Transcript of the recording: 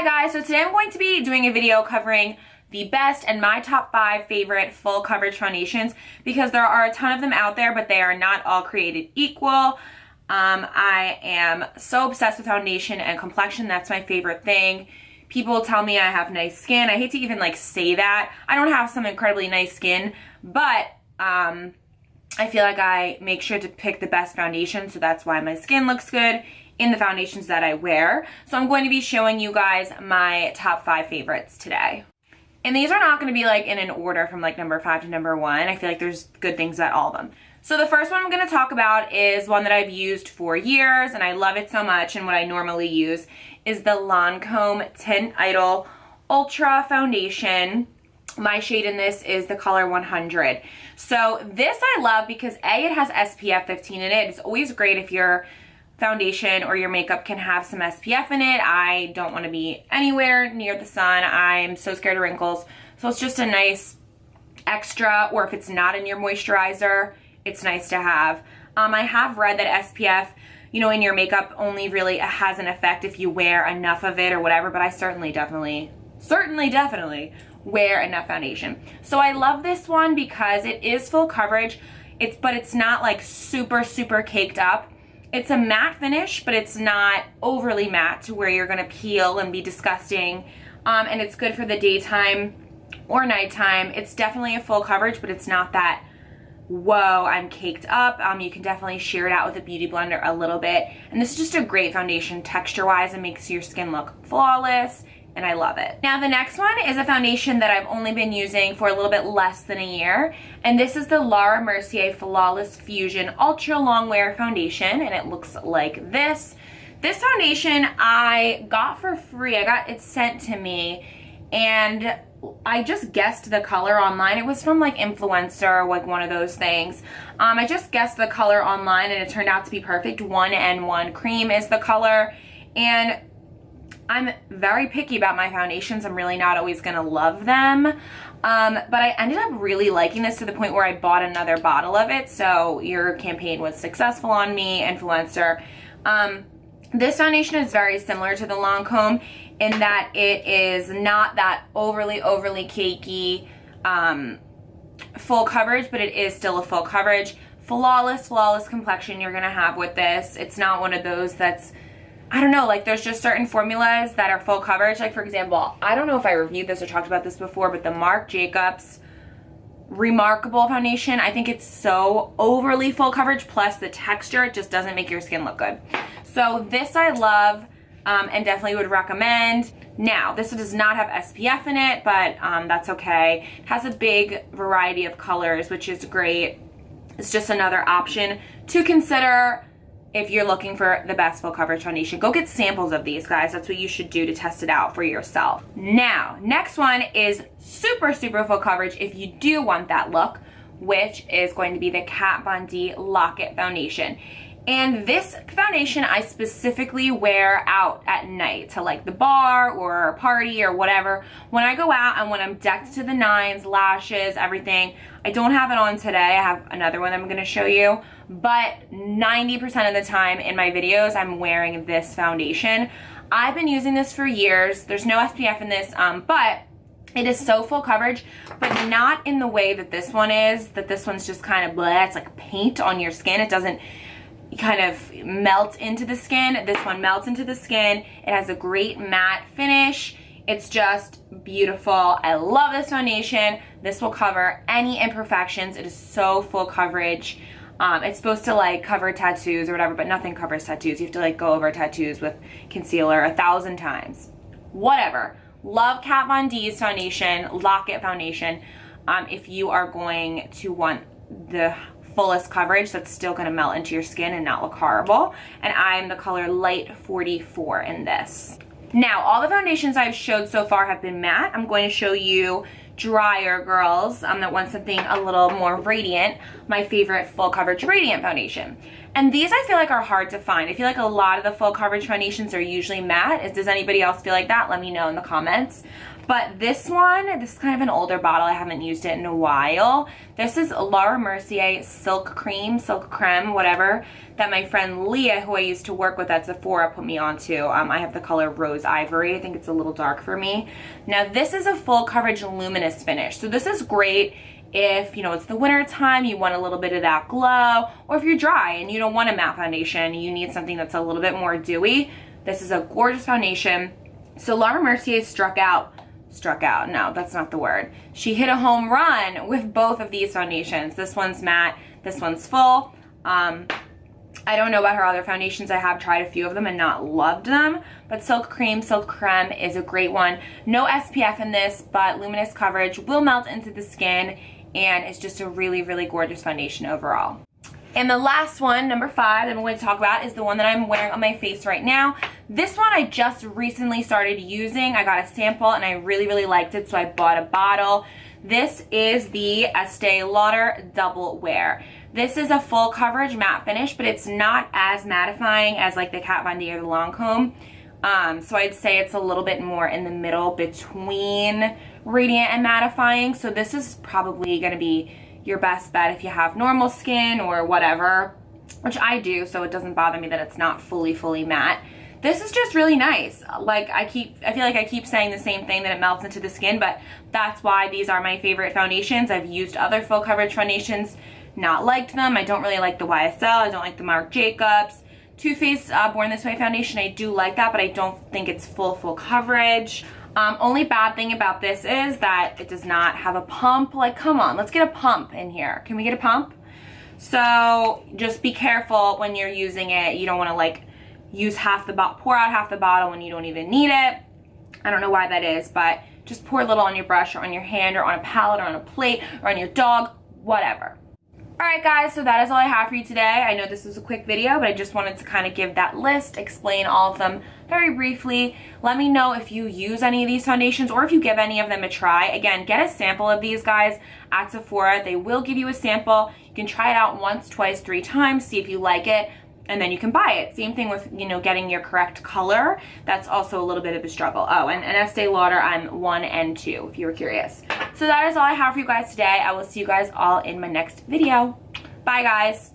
Hi guys, so today I'm going to be doing a video covering the best and my top 5 favorite full coverage foundations because there are a ton of them out there, but they are not all created equal. I am so obsessed with foundation and complexion. That's my favorite thing. People tell me I have nice skin. I hate to even say that. I don't have some incredibly nice skin, but I feel like I make sure to pick the best foundation, so that's why my skin looks good in the foundations that I wear. So I'm going to be showing you guys my top 5 favorites today. And these are not going to be in an order from number 5 to number 1. I feel like there's good things at all of them. So the first one I'm going to talk about is one that I've used for years and I love it so much, and what I normally use is the Lancome Teint Idole Ultra Foundation. My shade in this is the color 100. So this I love because A, it has SPF 15 in it. It's always great if your foundation or your makeup can have some SPF in it. I don't want to be anywhere near the sun. I'm so scared of wrinkles. So it's just a nice extra, or if it's not in your moisturizer, it's nice to have. I have read that SPF, in your makeup only really has an effect if you wear enough of it or whatever, but I certainly definitely wear enough foundation. So I love this one because it is full coverage, but it's not super caked up. It's a matte finish, but it's not overly matte to where you're gonna peel and be disgusting. And it's good for the daytime or nighttime. It's definitely a full coverage, but it's not that, whoa, I'm caked up. You can definitely sheer it out with a beauty blender a little bit. And this is just a great foundation texture-wise. It makes your skin look flawless, and I love it. Now the next one is a foundation that I've only been using for a little bit less than a year, and this is the Mercier Flawless Fusion Ultra Long Wear Foundation, and it looks like this. This foundation I got for free. I got it sent to me, and I just guessed the color online. It was from influencer, one of those things. I just guessed the color online and it turned out to be perfect. 1N1 Cream is the color, and I'm very picky about my foundations. I'm really not always gonna love them. But I ended up really liking this to the point where I bought another bottle of it. So your campaign was successful on me, influencer. This foundation is very similar to the Lancome in that it is not that overly cakey full coverage, but it is still a full coverage. Flawless complexion you're gonna have with this. It's not one of those that's, I don't know, there's just certain formulas that are full coverage. For example, I don't know if I reviewed this or talked about this before, but the Marc Jacobs Remarkable Foundation, I think it's so overly full coverage, plus the texture, it just doesn't make your skin look good. So this I love and definitely would recommend. Now, this does not have SPF in it, but that's okay. It has a big variety of colors, which is great. It's just another option to consider if you're looking for the best full coverage foundation. Go get samples of these, guys. That's what you should do to test it out for yourself. Now, next one is super full coverage if you do want that look, which is going to be the Kat Von D Lockit Foundation. And this foundation I specifically wear out at night to the bar or a party or whatever. When I go out and when I'm decked to the nines, lashes, everything. I don't have it on today. I have another one I'm gonna show you. But 90% of the time in my videos, I'm wearing this foundation. I've been using this for years. There's no SPF in this, but it is so full coverage, but not in the way that this one is, that this one's just kind of blah. It's like paint on your skin. It doesn't kind of melt into the skin. This one melts into the skin. It has a great matte finish. It's just beautiful. I love this foundation. This will cover any imperfections. It is so full coverage. It's supposed to cover tattoos or whatever, but nothing covers tattoos. You have to go over tattoos with concealer 1,000 times. Whatever. Love Kat Von D's foundation, Lockit foundation. If you are going to want the fullest coverage that's still going to melt into your skin and not look horrible. And I'm the color Light 44 in this. Now, all the foundations I've showed so far have been matte. I'm going to show you drier girls that want something a little more radiant. My favorite full coverage radiant foundation. And these I feel like are hard to find. I feel like a lot of the full coverage foundations are usually matte. Does anybody else feel like that? Let me know in the comments. But this one, this is kind of an older bottle. I haven't used it in a while. This is Laura Mercier Silk Cream, Silk Creme, whatever, that my friend Leah, who I used to work with at Sephora, put me onto. I have the color Rose Ivory. I think it's a little dark for me. Now this is a full coverage luminous finish. So this is great if, you know, it's the winter time, you want a little bit of that glow, or if you're dry and you don't want a matte foundation, you need something that's a little bit more dewy. This is a gorgeous foundation. So Laura Mercier struck out, no, that's not the word. She hit a home run with both of these foundations. This one's matte, this one's full. I don't know about her other foundations. I have tried a few of them and not loved them, but Silk Cream, Silk Creme is a great one. No SPF in this, but luminous coverage, will melt into the skin, and it's just a really, really gorgeous foundation overall. And the last one, number 5, that I'm going to talk about is the one that I'm wearing on my face right now. This one I just recently started using. I got a sample and I really, really liked it, so I bought a bottle. This is the Estee Lauder Double Wear. This is a full coverage matte finish, but it's not as mattifying as like the Kat Von D or the Lancome. So I'd say it's a little bit more in the middle between radiant and mattifying. So this is probably going to be your best bet if you have normal skin or whatever, which I do, so it doesn't bother me that it's not fully matte. This is just really nice. Like I feel like I keep saying the same thing, that it melts into the skin, but that's why these are my favorite foundations. I've used other full coverage foundations, not liked them. I don't really like the YSL, I don't like the Marc Jacobs. Too Faced Born This Way foundation, I do like that, but I don't think it's full coverage. Only bad thing about this is that it does not have a pump. Like, come on, let's get a pump in here. Can we get a pump? So just be careful when you're using it. You don't want to like use pour out half the bottle when you don't even need it. I don't know why that is, but just pour a little on your brush or on your hand or on a palette or on a plate or on your dog, whatever. Alright guys, so that is all I have for you today. I know this was a quick video, but I just wanted to kind of give that list, explain all of them very briefly. Let me know if you use any of these foundations or if you give any of them a try. Again, get a sample of these guys at Sephora. They will give you a sample. You can try it out once, twice, 3 times, see if you like it, and then you can buy it. Same thing with, you know, getting your correct color. That's also a little bit of a struggle. Oh, and Estee Lauder, I'm 1 and 2, if you were curious. So that is all I have for you guys today. I will see you guys all in my next video. Bye, guys.